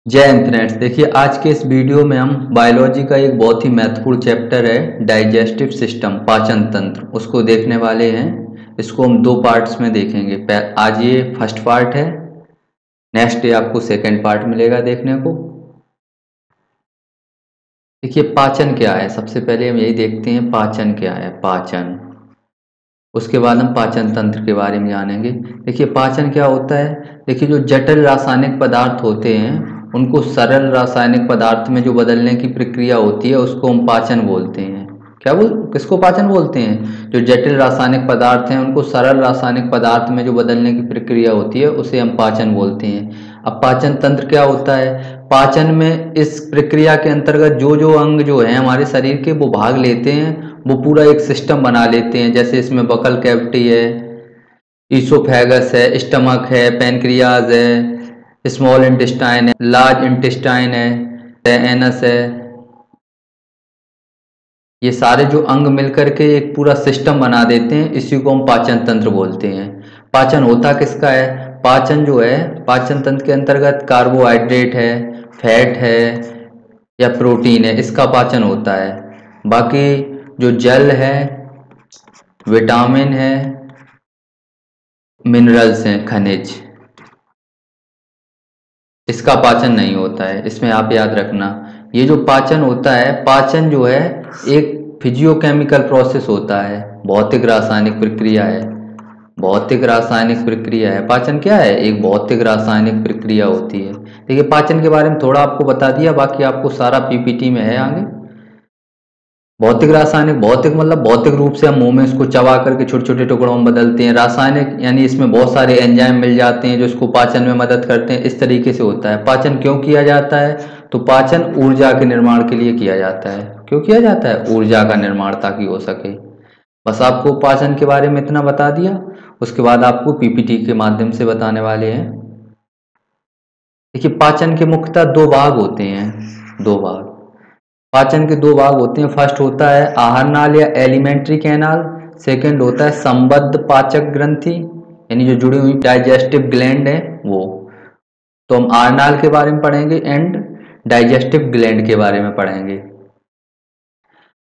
जय हिंद फ्रेंड्स। देखिए, आज के इस वीडियो में हम बायोलॉजी का एक बहुत ही महत्वपूर्ण चैप्टर है डाइजेस्टिव सिस्टम, पाचन तंत्र, उसको देखने वाले हैं। इसको हम दो पार्ट्स में देखेंगे। आज ये फर्स्ट पार्ट है, नेक्स्ट डे आपको सेकंड पार्ट मिलेगा देखने को। देखिए, पाचन क्या है, सबसे पहले हम यही देखते हैं पाचन क्या है। पाचन, उसके बाद हम पाचन तंत्र के बारे में जानेंगे। देखिए, पाचन क्या होता है। देखिए, जो जटिल रासायनिक पदार्थ होते हैं उनको सरल रासायनिक पदार्थ में जो बदलने की प्रक्रिया होती है उसको हम पाचन बोलते हैं। किसको पाचन बोलते हैं? जो जटिल रासायनिक पदार्थ हैं उनको सरल रासायनिक पदार्थ में जो बदलने की प्रक्रिया होती है उसे हम पाचन बोलते हैं। अब पाचन तंत्र क्या होता है? पाचन में इस प्रक्रिया के अंतर्गत जो जो अंग जो है हमारे शरीर के वो भाग लेते हैं, वो पूरा एक सिस्टम बना लेते हैं। जैसे इसमें बकल कैविटी है, ईसोफेगस है, स्टमक है, पैनक्रियाज है, स्मॉल इंटेस्टाइन है, लार्ज इंटेस्टाइन है, एनस है। ये सारे जो अंग मिलकर के एक पूरा सिस्टम बना देते हैं, इसी को हम पाचन तंत्र बोलते हैं। पाचन होता किसका है? पाचन जो है, पाचन तंत्र के अंतर्गत कार्बोहाइड्रेट है, फैट है या प्रोटीन है, इसका पाचन होता है। बाकी जो जल है, विटामिन है, मिनरल्स हैं, खनिज, इसका पाचन नहीं होता है। इसमें आप याद रखना, ये जो पाचन होता है, पाचन जो है एक फिजियोकेमिकल प्रोसेस होता है, भौतिक रासायनिक प्रक्रिया है। भौतिक रासायनिक प्रक्रिया है पाचन। क्या है? एक भौतिक रासायनिक प्रक्रिया होती है। देखिए, पाचन के बारे में थोड़ा आपको बता दिया, बाकी आपको सारा पीपीटी में है आगे। भौतिक रासायनिक, भौतिक मतलब भौतिक रूप से हम मुंह में इसको चबा करके छोटे छोटे टुकड़ों में बदलते हैं। रासायनिक यानी इसमें बहुत सारे एंजाइम मिल जाते हैं जो इसको पाचन में मदद करते हैं। इस तरीके से होता है। पाचन क्यों किया जाता है? तो पाचन ऊर्जा के निर्माण के लिए किया जाता है। क्यों किया जाता है? ऊर्जा का निर्माण ताकि हो सके। बस आपको पाचन के बारे में इतना बता दिया, उसके बाद आपको पीपीटी के माध्यम से बताने वाले हैं। देखिए, पाचन के मुख्यतः दो भाग होते हैं। दो भाग, पाचन के दो भाग होते हैं। फर्स्ट होता है आहार नाल या एलिमेंट्री कैनाल, सेकंड होता है संबद्ध पाचक ग्रंथि, यानी जो जुड़ी हुई डाइजेस्टिव ग्लैंड है वो। तो हम आहारनाल के बारे में पढ़ेंगे एंड डाइजेस्टिव ग्लैंड के बारे में पढ़ेंगे।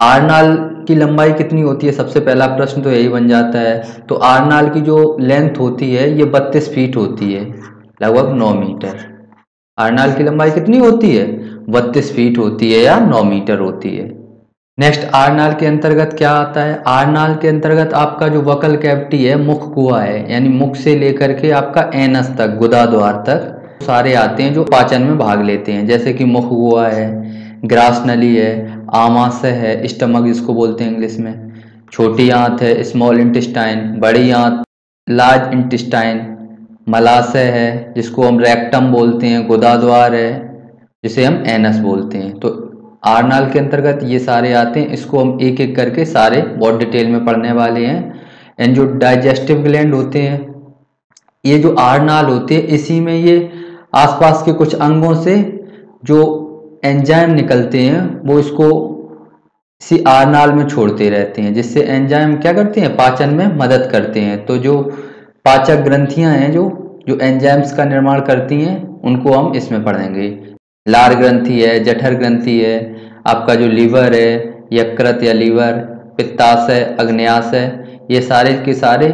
आहारनाल की लंबाई कितनी होती है? सबसे पहला प्रश्न तो यही बन जाता है। तो आहारनाल की जो लेंथ होती है ये 32 फीट होती है, लगभग 9 मीटर। आहारनाल की लंबाई कितनी होती है? 32 फीट होती है या 9 मीटर होती है। नेक्स्ट, आहारनाल के अंतर्गत क्या आता है? आहारनाल के अंतर्गत आपका जो वकल कैविटी है, मुख गुहा है, यानी मुख से लेकर के आपका एनस तक, गुदा द्वार तक सारे आते हैं जो पाचन में भाग लेते हैं। जैसे कि मुख गुहा है, ग्रास नली है, आमाशय है, स्टमक जिसको बोलते हैं इंग्लिश में, छोटी आंत है, स्मॉल इंटेस्टाइन, बड़ी आंत, लार्ज इंटेस्टाइन, मलाशय है जिसको हम रेक्टम बोलते हैं, गुदाद्वार है जिसे हम एनस बोलते हैं। तो आहारनाल के अंतर्गत ये सारे आते हैं। इसको हम एक एक करके सारे बहुत डिटेल में पढ़ने वाले हैं। एंड जो डाइजेस्टिव ग्लैंड होते हैं, ये जो आहारनाल होते हैं, इसी में ये आसपास के कुछ अंगों से जो एंजाइम निकलते हैं वो इसको इसी आहारनाल में छोड़ते रहते हैं, जिससे एंजाइम क्या करते हैं? पाचन में मदद करते हैं। तो जो पाचक ग्रंथियां हैं जो जो एंजाइम्स का निर्माण करती हैं, उनको हम इसमें पढ़ेंगे। लार ग्रंथि है, जठर ग्रंथि है, आपका जो लीवर है, यकृत या लीवर, पित्ताशय, अग्न्याशय, ये सारे के सारे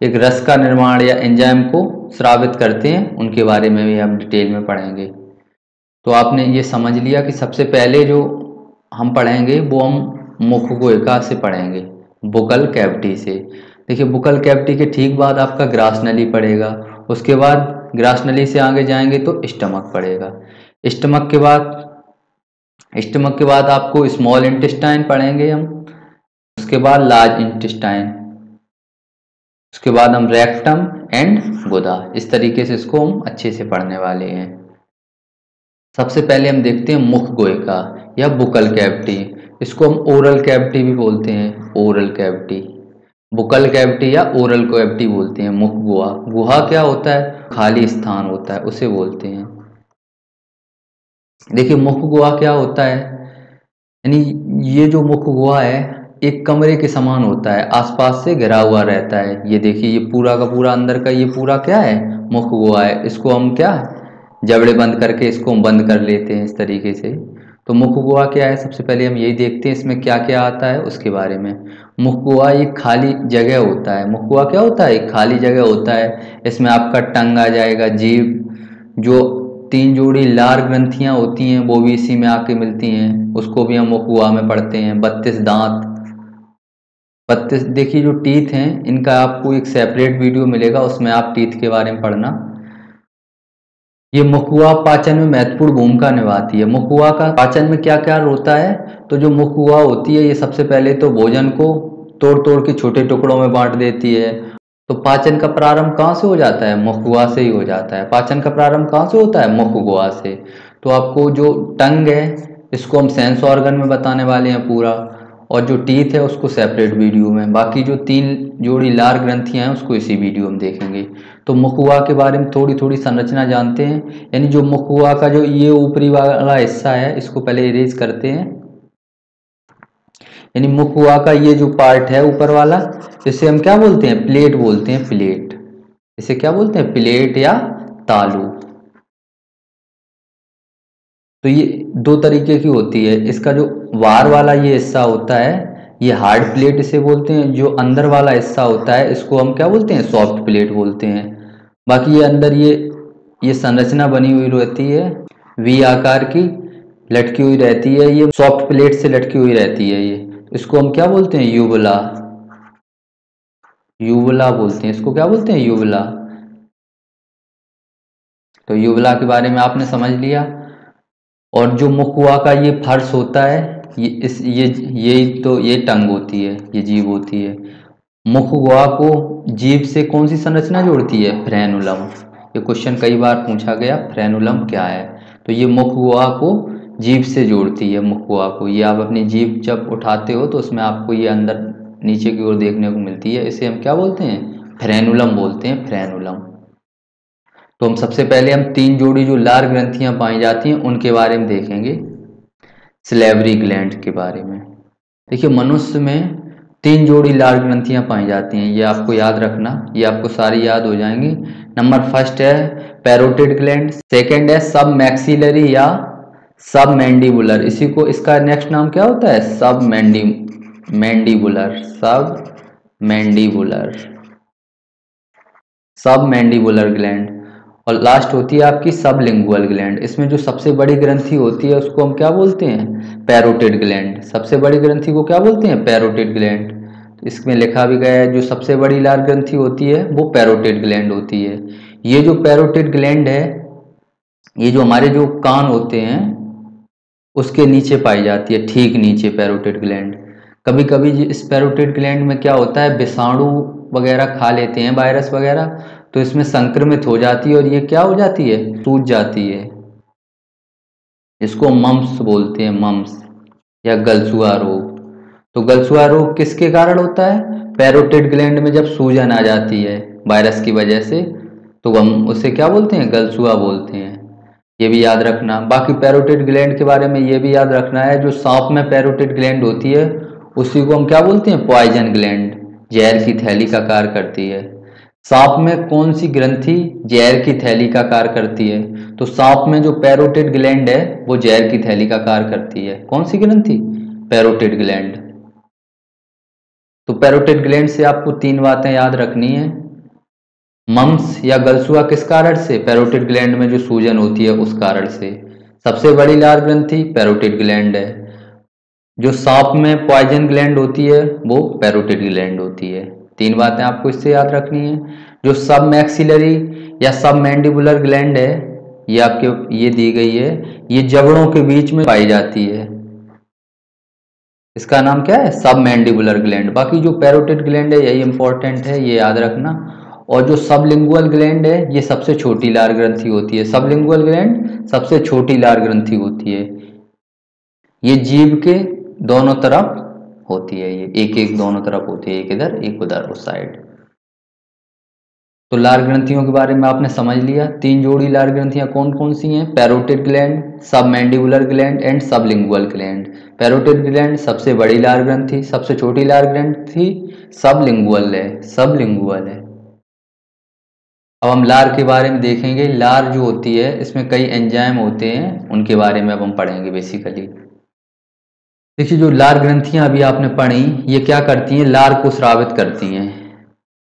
एक रस का निर्माण या एंजाइम को स्रावित करते हैं। उनके बारे में भी हम डिटेल में पढ़ेंगे। तो आपने ये समझ लिया कि सबसे पहले जो हम पढ़ेंगे वो हम मुख गुहिका से पढ़ेंगे, बुकल कैविटी से। देखिए, बुकल कैविटी के ठीक बाद आपका ग्रास नली पड़ेगा, उसके बाद ग्रास नली से आगे जाएंगे तो स्टमक पड़ेगा। स्टमक के बाद आपको स्मॉल इंटेस्टाइन पढ़ेंगे हम, उसके बाद लार्ज इंटेस्टाइन, उसके बाद हम रेक्टम एंड गुदा। इस तरीके से इसको हम अच्छे से पढ़ने वाले हैं। सबसे पहले हम देखते हैं मुख गुहिका या बुकल कैविटी। इसको हम ओरल कैविटी भी बोलते हैं, ओरल कैविटी, बुकल कैविटी या ओरल कैविटी बोलते हैं। मुख गुहा, गुहा क्या होता है? खाली स्थान होता है, उसे बोलते हैं। देखिए, मुख गुहा क्या होता है, यानी ये जो मुख गुहा है एक कमरे के समान होता है, आसपास से घिरा हुआ रहता है। ये देखिए, ये पूरा का पूरा अंदर का ये पूरा क्या है? मुख गुहा है। इसको हम क्या जबड़े बंद करके इसको हम बंद कर लेते हैं इस तरीके से। तो मुख गुहा क्या है, सबसे पहले हम यही देखते हैं इसमें क्या क्या आता है उसके बारे में। मुख गुहा एक खाली जगह होता है। मुख गुहा क्या होता है, एक खाली जगह होता है। इसमें आपका टंग आ जाएगा, जीभ, जो 3 जोड़ी लार ग्रंथियां होती हैं वो भी इसी में आके मिलती हैं, उसको भी हम मुख गुहा में पढ़ते हैं। 32 दांत, 32 देखिए जो टीथ हैं इनका आपको एक सेपरेट वीडियो मिलेगा, उसमें आप टीथ के बारे में पढ़ना। ये मुख गुहा पाचन में महत्वपूर्ण भूमिका निभाती है। मुख गुहा का पाचन में क्या क्या होता है, तो जो मुख गुहा होती है ये सबसे पहले तो भोजन को तोड़ तोड़ के छोटे टुकड़ों में बांट देती है। तो पाचन का प्रारंभ कहाँ से हो जाता है, मुख गुहा से ही हो जाता है। पाचन का प्रारंभ कहाँ से होता है, मुख गुहा से। तो आपको जो टंग है इसको हम सेंस ऑर्गन में बताने वाले हैं पूरा, और जो टीथ है उसको सेपरेट वीडियो में। बाकी जो 3 जोड़ी लार ग्रंथियां हैं उसको इसी वीडियो में देखेंगे। तो मुख गुहा के बारे में थोड़ी थोड़ी संरचना जानते हैं। यानी जो मुख गुहा का जो ये ऊपरी वाला हिस्सा है इसको पहले इरेज करते हैं। यानी मुख गुहा का ये जो पार्ट है ऊपर वाला, इसे हम क्या बोलते हैं, प्लेट बोलते हैं, प्लेट। इसे क्या बोलते हैं, प्लेट या तालू। तो ये 2 तरीके की होती है। इसका जो बाहर वाला ये हिस्सा होता है ये हार्ड प्लेट इसे बोलते हैं। जो अंदर वाला हिस्सा होता है इसको हम क्या बोलते हैं, सॉफ्ट प्लेट बोलते हैं। बाकी ये अंदर ये संरचना बनी हुई रहती है, वी आकार की लटकी हुई रहती है, ये सॉफ्ट प्लेट से लटकी हुई रहती है। ये इसको हम क्या बोलते हैं, यूबुला, यूबुला बोलते हैं। इसको क्या बोलते हैं, यूबुला। तो यूबुला के बारे में आपने समझ लिया। और जो मुख गुहा का ये फर्श होता है ये टंग होती है, ये जीभ होती है। मुख गुहा को जीभ से कौन सी संरचना जोड़ती है, फ्रेनुलम। ये क्वेश्चन कई बार पूछा गया, फ्रेनुलम क्या है। तो ये मुख गुहा को जीभ से जोड़ती है। मुख गुहा को ये आप अपनी जीभ जब उठाते हो तो उसमें आपको ये अंदर नीचे की ओर देखने को मिलती है। इसे हम क्या बोलते हैं, फ्रेनुलम बोलते हैं, फ्रेनुलम। तो हम सबसे पहले हम 3 जोड़ी जो लार ग्रंथियां पाई जाती हैं उनके बारे में देखेंगे, सिलेवरी ग्लैंड के बारे में। देखिए मनुष्य में 3 जोड़ी लार ग्रंथियां पाई जाती हैं, ये आपको याद रखना, ये आपको सारी याद हो जाएंगी। नंबर फर्स्ट है पैरोटिड ग्लैंड, सेकंड है सब मैक्सिलरी या सब मैंडिबुलर, इसी को इसका नेक्स्ट नाम क्या होता है, सब मैंडिबुलर, सब मैंडिबुलर ग्लैंड। और लास्ट होती है आपकी सबलिंगुअल ग्लैंड। इसमें जो सबसे बड़ी ग्रंथि होती है उसको हम क्या बोलते हैं, पैरोटिड ग्लैंड। सबसे बड़ी ग्रंथि को क्या बोलते हैं, पैरोटिड ग्लैंड। तो इसमें लिखा भी गया है जो सबसे बड़ी लार ग्रंथि होती है वो पैरोटिड ग्लैंड होती है। ये जो पैरोटिड ग्लैंड है ये जो हमारे जो कान होते हैं उसके नीचे पाई जाती है, ठीक नीचे पैरोटिड ग्लैंड। कभी कभी इस पैरोटिड ग्लैंड में क्या होता है, विषाणु वगैरह खा लेते हैं, वायरस वगैरह, तो इसमें संक्रमित हो जाती है और ये क्या हो जाती है, सूज जाती है। इसको मम्स बोलते हैं, मम्स या गलसुआ रोग। तो गलसुआ रोग किसके कारण होता है, पैरोटिड ग्लैंड में जब सूजन आ जाती है वायरस की वजह से, तो हम उसे क्या बोलते हैं, गलसुआ बोलते हैं। ये भी याद रखना। बाकी पैरोटिड ग्लैंड के बारे में ये भी याद रखना है, जो सांप में पैरोटिड ग्लैंड होती है उसी को हम क्या बोलते हैं, पॉइजन ग्लैंड, जहर की थैली का कार्य करती है। सांप में कौन सी ग्रंथि जहर की थैली का कार्य करती है, तो सांप में जो पैरोटिड ग्लैंड है वो जहर की थैली का कार्य करती है। कौन सी ग्रंथि, पैरोटिड ग्लैंड। तो पैरोटिड ग्लैंड से आपको 3 बातें याद रखनी है। मम्स या गलसुआ किस कारण से, पैरोटिड ग्लैंड में जो सूजन होती है उस कारण से। सबसे बड़ी लार ग्रंथि पैरोटिड ग्लैंड है। जो सांप में पॉइजन ग्लैंड होती है वो पैरोटिड ग्लैंड होती है। 3 बातें आपको इससे याद रखनी है। जो सब मैक्सिलरी या सब मैंडिबुलर ग्लैंड है ये आपके ये दी गई है, ये जबड़ों के बीच में पाई जाती है, इसका नाम क्या है, सब मैंडिबुलर ग्लैंड। बाकी जो पैरोटिड ग्लैंड है यही इंपॉर्टेंट है, ये याद रखना। और जो सबलिंगुअल ग्लैंड है ये सबसे छोटी लार ग्रंथि होती है। सबलिंगुअल ग्लैंड सबसे छोटी लार ग्रंथि होती है। ये जीभ के दोनों तरफ होती है, ये एक एक दोनों तरफ होती है, एक इधर एक उधर उस साइड। तो लार ग्रंथियों के बारे में आपने समझ लिया। 3 जोड़ी लार ग्रंथियां कौन कौन सी हैं, पैरोटिड ग्लैंड, सब mandibular gland and sublingual gland. Parotid gland सबसे बड़ी लार ग्रंथि, सबसे छोटी लार ग्रंथि सबलिंगुअल है, सबलिंगुअल है। अब हम लार के बारे में देखेंगे। लार जो होती है इसमें कई एंजाइम होते हैं, उनके बारे में अब हम पढ़ेंगे बेसिकली। देखिए जो लार ग्रंथियां अभी आपने पढ़ी, ये क्या करती हैं, लार को स्रावित करती हैं।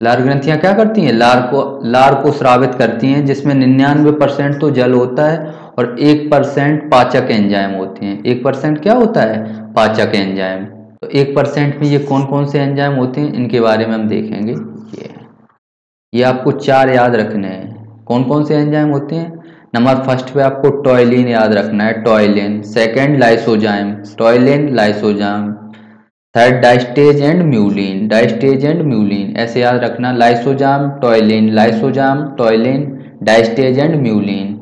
लार ग्रंथियां क्या करती हैं, लार को स्रावित करती हैं, जिसमें 99% तो जल होता है और 1% पाचक एंजाइम होते हैं। 1% क्या होता है, पाचक एंजाइम। तो 1% में ये कौन कौन से एंजाइम होते हैं, इनके बारे में हम देखेंगे। ये आपको 4 याद रखने हैं। कौन कौन से एंजाइम होते हैं, नंबर फर्स्ट पे आपको टॉयलिन याद रखना है, ptyalin. Second lysozyme, ptyalin lysozyme. Third diastase and mucin, diastase and mucin, ऐसे याद रखना, lysozyme ptyalin, lysozyme ptyalin, diastase and mucin,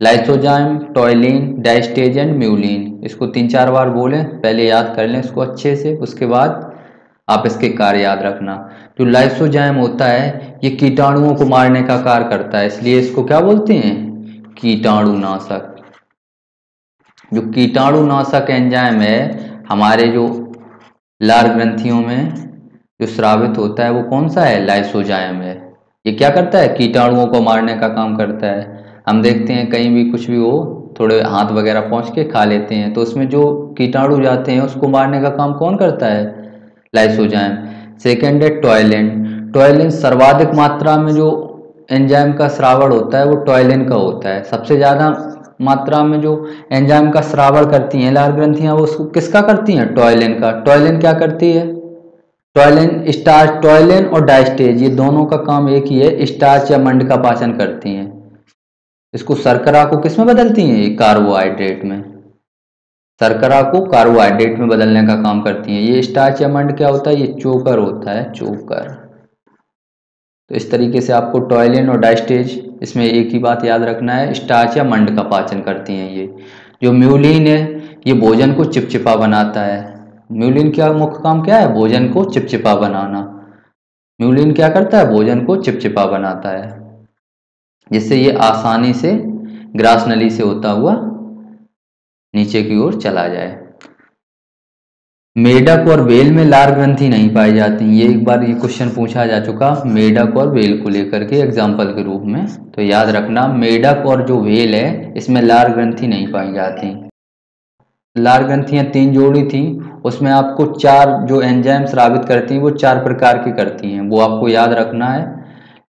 lysozyme ptyalin, diastase and mucin. इसको 3-4 बार बोलें, पहले याद कर लें इसको अच्छे से, उसके बाद आप इसके कार्य याद रखना। जो लाइसोजाइम होता है ये कीटाणुओं को मारने का कार्य करता है, इसलिए इसको क्या बोलते हैं, कीटाणुनाशक। जो कीटाणुनाशक एंजाइम है हमारे जो लार ग्रंथियों में जो स्रावित होता है वो कौन सा है, लाइसोजाइम है। ये क्या करता है, कीटाणुओं को मारने का काम करता है। हम देखते हैं कहीं भी कुछ भी हो, थोड़े हाथ वगैरह पहुंच के खा लेते हैं, तो उसमें जो कीटाणु जाते हैं उसको मारने का काम कौन करता है, लाइसोजाइम। सेकेंड है टॉयलिन। टॉयलिन सर्वाधिक मात्रा में जो एंजाइम का स्रावण होता है वो टॉयलिन का होता है। सबसे ज़्यादा मात्रा में जो एंजाइम का स्रावण करती हैं लार ग्रंथियां, वो उसको किसका करती हैं, टॉयलिन का। टॉयलिन क्या करती है, टॉयलिन स्टार्च, टॉयलिन और डाइस्टेज ये दोनों का काम एक ही है, स्टार्च या मंड का पाचन करती हैं। इसको शर्करा को किस में बदलती हैं, कार्बोहाइड्रेट में। शर्करा को कार्बोहाइड्रेट में बदलने का काम करती हैं। ये स्टार्च या मंड क्या होता है, ये चोकर होता है, चोकर। तो इस तरीके से आपको टॉयलिन और डाइस्टेज, इसमें एक ही बात याद रखना है, स्टार्च या मंड का पाचन करती हैं ये। जो म्यूलिन है ये भोजन को चिपचिपा बनाता है। म्यूलिन का मुख्य काम क्या है, भोजन को चिपचिपा बनाना। म्यूलिन क्या करता है, भोजन को चिपचिपा बनाता है, जिससे ये आसानी से ग्रास नली से होता हुआ नीचे की ओर चला जाए। मेढक और व्हेल में लार ग्रंथि नहीं पाई जाती। ये एक बार ये क्वेश्चन पूछा जा चुका, मेढक और व्हेल को लेकर के एग्जाम्पल के रूप में। तो याद रखना, मेढक और जो व्हेल है इसमें लार ग्रंथि नहीं पाई जाती। लार ग्रंथियां 3 जोड़ी थी, उसमें आपको 4 जो एंजाइम स्रावित करती हैं वो 4 प्रकार की करती हैं, वो आपको याद रखना है,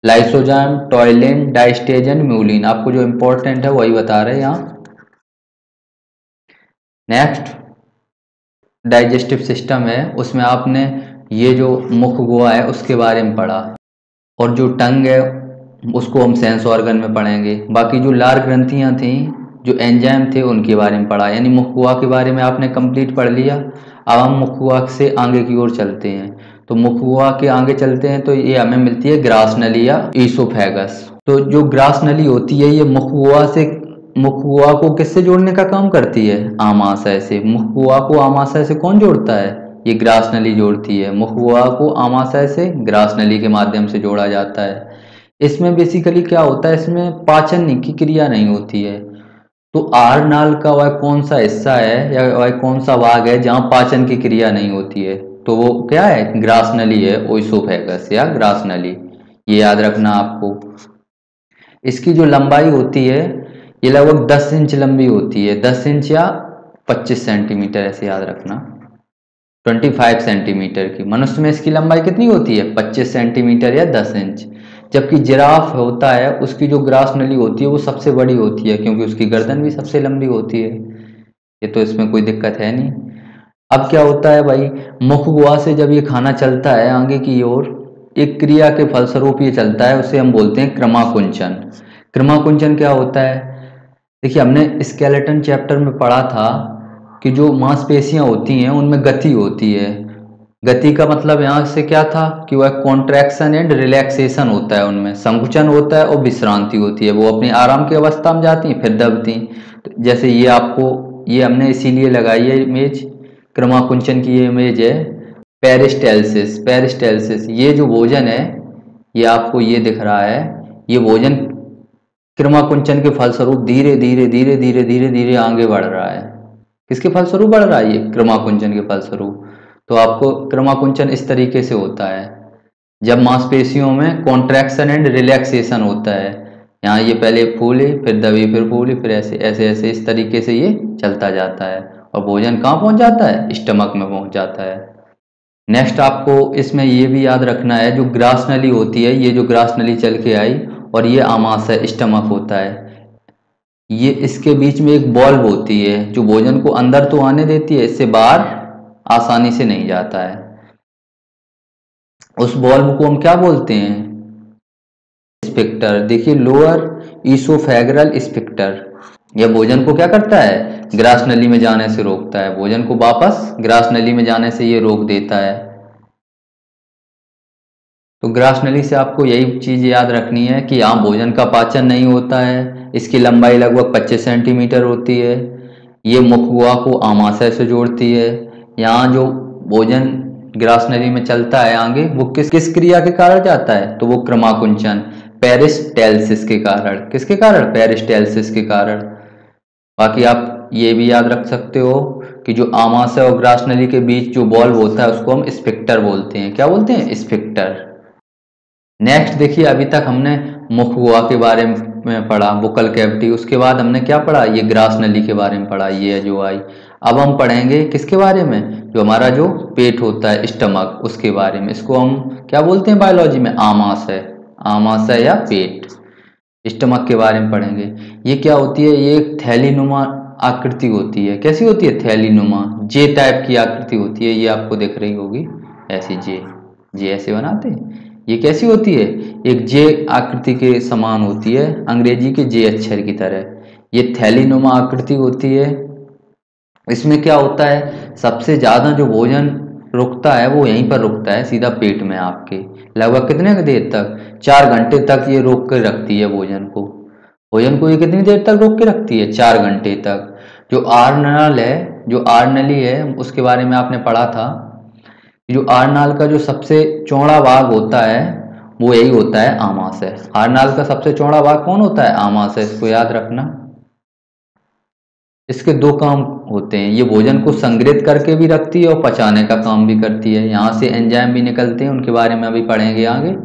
लाइसोजाइम, टॉयलिन, डाइस्टेज एंड म्यूलिन। आपको जो इंपॉर्टेंट है वही बता रहे हैं यहाँ। नेक्स्ट डाइजेस्टिव सिस्टम है, उसमें आपने ये जो मुख गुहा है उसके बारे में पढ़ा, और जो टंग है उसको हम सेंस ऑर्गन में पढ़ेंगे। बाकी जो लार ग्रंथियां थी, जो एंजाइम थे, उनके बारे में पढ़ा। यानी मुख गुहा के बारे में आपने कंप्लीट पढ़ लिया। अब हम मुख गुहा से आगे की ओर चलते हैं। तो मुख गुहा के आगे चलते हैं तो ये हमें मिलती है ग्रास नली या ईसोफेगस। तो जो ग्रास नली होती है ये मुख गुहा को किससे जोड़ने का काम करती है, आमाशय से। मुख गुहा को आमाशय से कौन जोड़ता है, ये ग्रास नली जोड़ती है। मुख गुहा को आमाशय से ग्रास नली के माध्यम से जोड़ा जाता है। इसमें बेसिकली क्या होता है, इसमें पाचन की क्रिया नहीं होती है। तो आहार नाल का वह कौन सा हिस्सा है या वह कौन सा भाग है जहाँ पाचन की क्रिया नहीं होती है, तो वो क्या है, ग्रास नली है, ओइसोफेगस या ग्रास नली। ये याद रखना आपको। इसकी जो लंबाई होती है ये लगभग 10 इंच लंबी होती है, 10 इंच या 25 सेंटीमीटर, ऐसे याद रखना, 25 सेंटीमीटर की। मनुष्य में इसकी लंबाई कितनी होती है, 25 सेंटीमीटर या 10 इंच। जबकि जिराफ होता है उसकी जो ग्रास नली होती है वो सबसे बड़ी होती है, क्योंकि उसकी गर्दन भी सबसे लंबी होती है। ये तो इसमें कोई दिक्कत है नहीं। अब क्या होता है भाई, मुख गुहा से जब ये खाना चलता है आगे की ओर, एक क्रिया के फलस्वरूप ये चलता है, उसे हम बोलते हैं क्रमाकुंचन। क्रमाकुंचन क्या होता है, देखिए हमने स्केलेटन चैप्टर में पढ़ा था कि जो मांसपेशियां होती हैं उनमें गति होती है। गति का मतलब यहाँ से क्या था कि वह कॉन्ट्रैक्शन एंड रिलैक्सेशन होता है, उनमें संकुचन होता है और विश्रांति होती है। वो अपनी आराम की अवस्था में जाती हैं फिर दबती। तो जैसे ये आपको, ये हमने इसीलिए लगाई है इमेज, क्रमाकुंचन की ये इमेज है, पेरिस्टेल्सिस। पेरिस्टेल्सिस ये जो भोजन है, ये आपको ये दिख रहा है, ये भोजन क्रमाकुंचन के फलस्वरूप धीरे धीरे धीरे धीरे धीरे धीरे आगे बढ़ रहा है। किसके फलस्वरूप बढ़ रहा है, ये क्रमाकुंचन के फलस्वरूप। तो आपको क्रमाकुंचन इस तरीके से होता है। जब मांसपेशियों में कॉन्ट्रैक्शन एंड रिलैक्सेशन होता है। यहाँ ये पहले फूले फिर दबे फिर फूले फिर ऐसे ऐसे ऐसे इस तरीके से ये चलता जाता है और भोजन कहाँ पहुँच जाता है, स्टमक में पहुँच जाता है। नेक्स्ट आपको इसमें ये भी याद रखना है, जो ग्रास नली होती है, ये जो ग्रास नली चल के आई और ये आमाशय स्टमक होता है, ये इसके बीच में एक बॉल्व होती है जो भोजन को अंदर तो आने देती है, इससे बाहर आसानी से नहीं जाता है। उस बॉल्व को हम क्या बोलते हैं, स्फिंक्टर। देखिए लोअर ईसोफेगरल स्फिंक्टर, यह भोजन को क्या करता है, ग्रास नली में जाने से रोकता है, भोजन को वापस ग्रास नली में जाने से ये रोक देता है। तो ग्रास नली से आपको यही चीज याद रखनी है कि यहाँ भोजन का पाचन नहीं होता है, इसकी लंबाई लगभग 25 सेंटीमीटर होती है, ये मुख गुहा को आमाशय से जोड़ती है। यहाँ जो भोजन ग्रास नली में चलता है आगे, वो किस किस क्रिया के कारण जाता है, तो वो क्रमाकुंचन पेरिस्टेल्सिस के कारण। किसके कारण, पेरिस्टेल्सिस के कारण। बाकी आप ये भी याद रख सकते हो कि जो आमाशय और ग्रास नली के बीच जो बॉल्व होता है उसको हम स्फिंक्टर बोलते हैं। क्या बोलते हैं, स्फिंक्टर। नेक्स्ट देखिए, अभी तक हमने मुख गुहा के बारे में पढ़ा, वोकल कैविटी, उसके बाद हमने क्या पढ़ा, ये ग्रास नली के बारे में पढ़ा, ये जो आई। अब हम पढ़ेंगे किसके बारे में, जो हमारा जो पेट होता है, स्टमक, उसके बारे में। इसको हम क्या बोलते हैं बायोलॉजी में, आमाशय। आमाशय या पेट, स्टमक के बारे में पढ़ेंगे। ये क्या होती है, ये एक थैलीनुमा आकृति होती है। कैसी होती है, थैलीनुमा, जे टाइप की आकृति होती है। ये आपको दिख रही होगी ऐसी, जे ऐसे बनाते हैं। ये कैसी होती है, एक जे आकृति के समान होती है, अंग्रेजी के जे अक्षर की तरह। ये थैलीनुमा आकृति होती है। इसमें क्या होता है, सबसे ज्यादा जो भोजन रुकता है वो यहीं पर रुकता है, सीधा पेट में आपके। लगभग कितने देर तक, 4 घंटे तक ये रोक कर रखती है भोजन को। भोजन को ये कितनी देर तक रोक के रखती है, 4 घंटे तक। जो आरनल है, जो आरनली है, उसके बारे में आपने पढ़ा था। जो आरनाल का जो सबसे चौड़ा भाग होता है वो यही होता है, आमाशय। आरनाल का सबसे चौड़ा भाग कौन होता है, आमाशय। इसको याद रखना। इसके 2 काम होते हैं, ये भोजन को संग्रहित करके भी रखती है और पचाने का काम भी करती है। यहाँ से एंजाइम भी निकलते हैं, उनके बारे में अभी पढ़ेंगे आगे।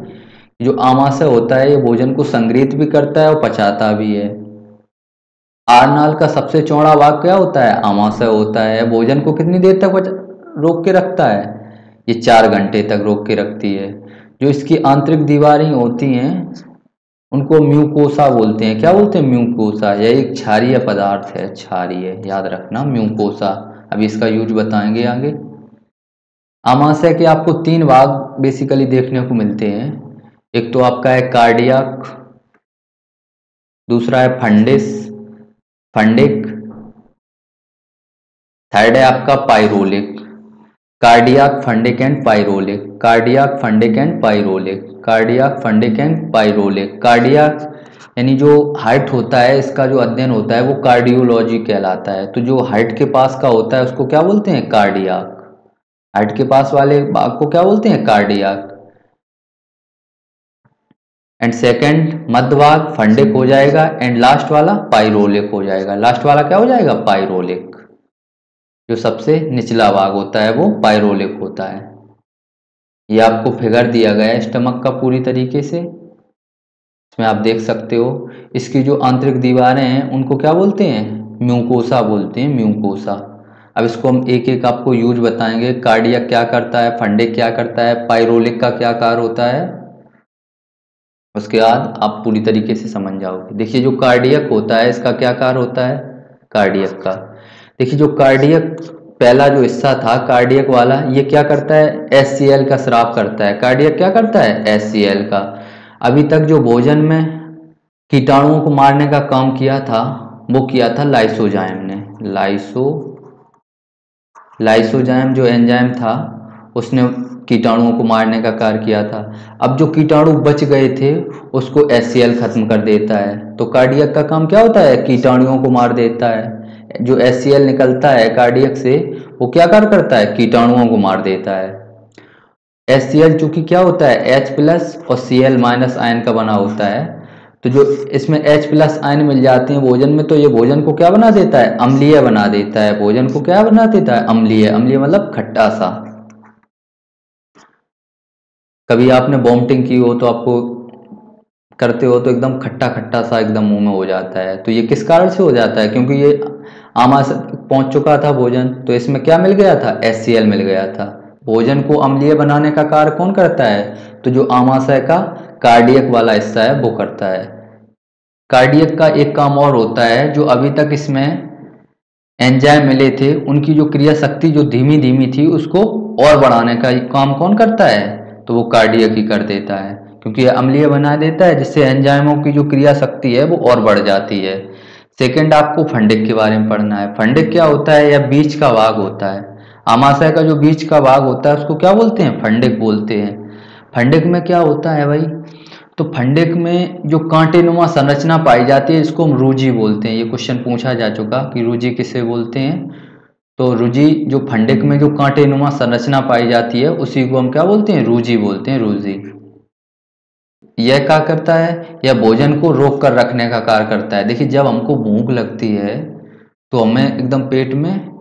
जो आमाशय होता है ये भोजन को संग्रहित भी करता है और पचाता भी है। आरनाल का सबसे चौड़ा भाग क्या होता है, आमाशय होता है। भोजन को कितनी देर तक रोक के रखता है, ये 4 घंटे तक रोक के रखती है। जो इसकी आंतरिक दीवारें होती हैं उनको म्यूकोसा बोलते हैं। क्या बोलते हैं, म्यूकोसा। यह एक क्षारीय पदार्थ है, क्षारीय, याद रखना, म्यूकोसा। अभी इसका यूज बताएंगे आगे। आमाशय के आपको 3 भाग बेसिकली देखने को मिलते हैं। एक तो आपका है कार्डियक, दूसरा है फंडिक, थर्ड है आपका pyloric. Cardiac, fundic and pyloric, cardiac, fundic and pyloric, cardiac, fundic and pyloric. Cardiac यानी जो हार्ट होता है, इसका जो अध्ययन होता है वो कार्डियोलॉजी कहलाता है। तो जो हार्ट के पास का होता है उसको क्या बोलते हैं, कार्डियक। हार्ट के पास वाले भाग को क्या बोलते हैं, कार्डियक। एंड सेकंड मध्य भाग फंडिक हो जाएगा, एंड लास्ट वाला पाइरोलिक हो जाएगा। लास्ट वाला क्या हो जाएगा, पाइरोलिक। जो सबसे निचला भाग होता है वो पाइरोलिक होता है। ये आपको फिगर दिया गया है स्टमक का पूरी तरीके से, इसमें आप देख सकते हो। इसकी जो आंतरिक दीवारें हैं उनको क्या बोलते हैं, म्यूकोसा बोलते हैं, म्यूकोसा। अब इसको हम एक एक आपको यूज बताएंगे। कार्डियक क्या करता है, फंडिक क्या करता है, पाइरोलिक का क्या कार्य होता है, उसके बाद आप पूरी तरीके से समझ जाओगे। देखिए जो कार्डियक होता है इसका क्या कार्य होता है, कार्डियक का। देखिए जो कार्डियक पहला जो हिस्सा था कार्डियक वाला, ये क्या करता है, HCl का स्राव करता है। कार्डियक क्या करता है, HCl का। अभी तक जो भोजन में कीटाणुओं को मारने का काम किया था वो किया था लाइसोजाइम ने। लाइसोजाइम जो एंजाइम था उसने कीटाणुओं को मारने का कार्य किया था। अब जो कीटाणु बच गए थे उसको HCl खत्म कर देता है। तो कार्डियक का काम क्या होता है, कीटाणुओं को मार देता है। जो HCl निकलता है कार्डियक से वो क्या कार्य करता है, कीटाणुओं को मार देता है। HCl चूंकि क्या होता है, H+ और Cl- आयन का बना होता है, तो जो इसमें H+ आयन मिल जाते हैं भोजन में, तो ये भोजन को क्या बना देता है, अम्लीय बना देता है। भोजन को क्या बना देता है, अम्लीय। अम्लीय मतलब खट्टा सा। कभी आपने वॉमिटिंग की हो तो आपको करते हो तो एकदम खट्टा खट्टा सा एकदम मुंह में हो जाता है, तो ये किस कारण से हो जाता है? क्योंकि ये आमाशय पहुंच चुका था भोजन, तो इसमें क्या मिल गया था? HCl मिल गया था। भोजन को अम्लीय बनाने का कार्य कौन करता है? तो जो आमाशय का कार्डियक वाला हिस्सा है वो करता है। कार्डियक का एक काम और होता है, जो अभी तक इसमें एंजाइम मिले थे उनकी जो क्रिया शक्ति जो धीमी धीमी थी उसको और बढ़ाने का काम कौन करता है? तो वो कार्डियक ही कर देता है, क्योंकि ये अम्लीय बना देता है जिससे एंजाइमों की जो क्रिया शक्ति है वो और बढ़ जाती है। सेकंड, आपको फंडिक के बारे में पढ़ना है। फंडिक क्या होता है? या बीच का भाग होता है। आमाशय का जो बीच का भाग होता है उसको क्या बोलते हैं? फंडिक बोलते हैं। फंडिक में क्या होता है भाई? तो फंडिक में जो कांटेनुमा संरचना पाई जाती है इसको हम रूजी बोलते हैं। ये क्वेश्चन पूछा जा चुका कि रूजी किसे बोलते हैं। तो रूजी जो फंडिक में जो कांटेनुमा संरचना पाई जाती है उसी को हम क्या बोलते हैं? रूजी बोलते हैं, रूजी। यह क्या करता है? यह भोजन को रोक कर रखने का कार्य करता है। देखिए, जब हमको भूख लगती है तो हमें एकदम पेट में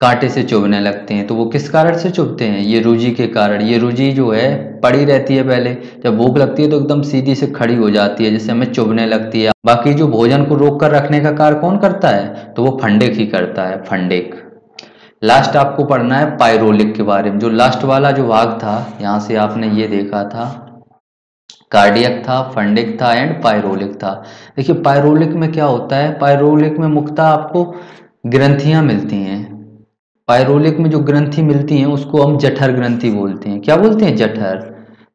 कांटे से चुभने लगते हैं, तो वो किस कारण से चुभते हैं? ये रूजी के कारण। ये रूजी जो है पड़ी रहती है, पहले जब भूख लगती है तो एकदम सीधी से खड़ी हो जाती है जिससे हमें चुभने लगती है। बाकी जो भोजन को रोक कर रखने का कार्य कौन करता है? तो वो फंडिक ही करता है, फंडिक। लास्ट आपको पढ़ना है पायरोलिक के बारे में। जो लास्ट वाला जो भाग था, यहाँ से आपने ये देखा था, कार्डियक था, फंडिक था एंड पायरोलिक था। देखिए, पायरोलिक में क्या होता है? पायरोलिक में मुख्यतः आपको ग्रंथियां मिलती हैं। पायरोलिक में जो ग्रंथि मिलती हैं उसको हम जठर ग्रंथि बोलते हैं। क्या बोलते हैं? जठर,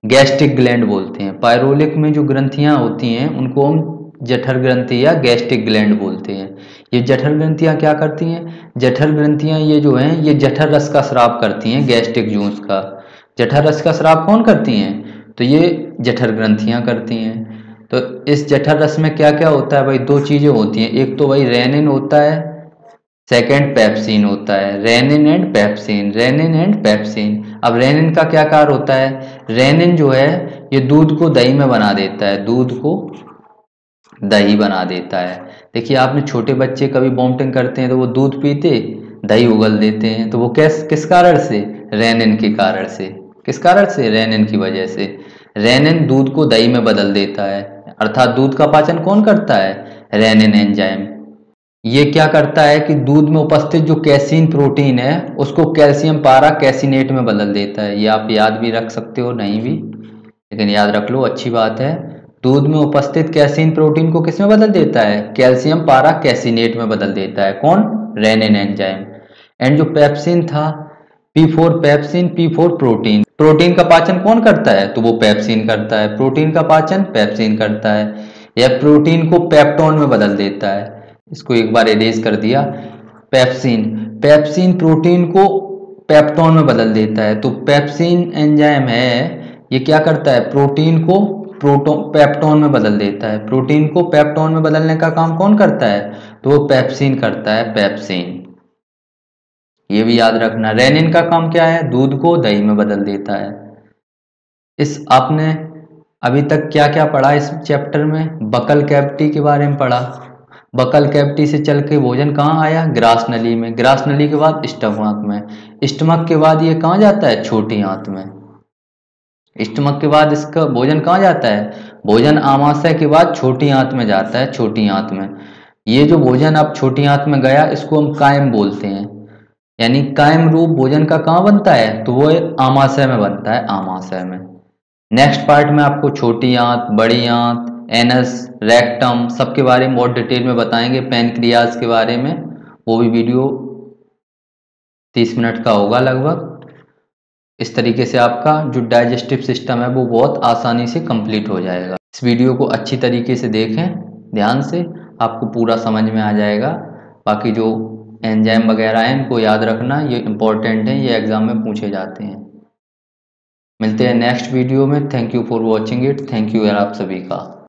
गैस्ट्रिक ग्लैंड बोलते हैं। पायरोलिक में जो ग्रंथियां होती हैं उनको हम जठर ग्रंथि या गैस्ट्रिक ग्लैंड बोलते हैं। ये जठर ग्रंथियां क्या करती हैं? जठर ग्रंथियां ये जो हैं ये जठर रस का स्राव करती हैं, गैस्ट्रिक जूस का। जठर रस का स्राव कौन करती हैं? तो ये जठर ग्रंथियां करती हैं। तो इस जठर रस में क्या क्या होता है भाई? दो चीजें होती हैं। एक तो भाई रेनिन होता है, सेकेंड पेप्सिन होता है। Rennin and pepsin, rennin and pepsin. अब रेनिन का क्या कार्य होता है? रेनिन जो है ये दूध को दही में बना देता है, दूध को दही बना देता है। देखिए, आपने छोटे बच्चे कभी वॉमिटिंग करते हैं तो वो दूध पीते दही उगल देते हैं, तो वो किस कारण से? रेनिन के कारण से। किस कारण से? रेनिन की वजह से। रेनिन दूध को दही में बदल देता है, अर्थात दूध का पाचन कौन करता है? Rennin enzyme. ये क्या करता है कि दूध में उपस्थित जो कैसीन प्रोटीन है उसको कैल्शियम पारा कैसिनेट में बदल देता है। ये आप याद भी रख सकते हो, नहीं भी, लेकिन याद रख लो, अच्छी बात है। दूध में उपस्थित कैसीन प्रोटीन को किस में बदल देता है? कैल्शियम पारा कैसिनेट में बदल देता है। कौन? Rennin enzyme. एंड जो पेप्सिन था, P4 pepsin, P4 protein. Protein का पाचन कौन करता है? तो वो पेप्सिन करता है। प्रोटीन का पाचन पेप्सिन करता है। यह प्रोटीन को पेप्टोन में बदल देता है। इसको एक बार इरेज कर दिया। पेप्सिन, पेप्सिन प्रोटीन को पेप्टोन में बदल देता है। तो पेप्सिन एंजाइम है, ये क्या करता है? प्रोटीन को पेप्टोन में बदल देता है। प्रोटीन को पेप्टोन में बदलने का काम कौन करता है? तो वो पेप्सिन करता है, पेप्सिन। ये भी याद रखना। रेनिन का काम क्या है? दूध को दही में बदल देता है। इस आपने अभी तक क्या क्या पढ़ा इस चैप्टर में? बकल कैविटी के बारे में पढ़ा। बकल कैविटी से चल के भोजन कहाँ आया? ग्रास नली में। ग्रास नली के बाद स्टमक में। स्टमक के बाद ये कहाँ जाता है? छोटी आंत में। स्टमक के बाद इसका भोजन कहाँ जाता है? भोजन आमाशय के बाद छोटी आंत में जाता है, छोटी आंत में। ये जो भोजन अब छोटी आंत में गया इसको हम कायम बोलते हैं। यानी कायम रूप भोजन का कहाँ बनता है? तो वो आमाशय में बनता है, आमाशय में। नेक्स्ट पार्ट में आपको छोटी आंत, बड़ी आंत, एनस, रेक्टम सबके बारे में बहुत डिटेल में बताएंगे। पैनक्रियाज के बारे में, वो भी वीडियो 30 मिनट का होगा लगभग। इस तरीके से आपका जो डाइजेस्टिव सिस्टम है वो बहुत आसानी से कंप्लीट हो जाएगा। इस वीडियो को अच्छी तरीके से देखें ध्यान से, आपको पूरा समझ में आ जाएगा। बाकी जो एंजाइम वगैरह हैं इनको याद रखना, ये इंपॉर्टेंट है, ये एग्जाम में पूछे जाते हैं। मिलते हैं नेक्स्ट वीडियो में। Thank you for watching it. Thank you यार आप सभी का।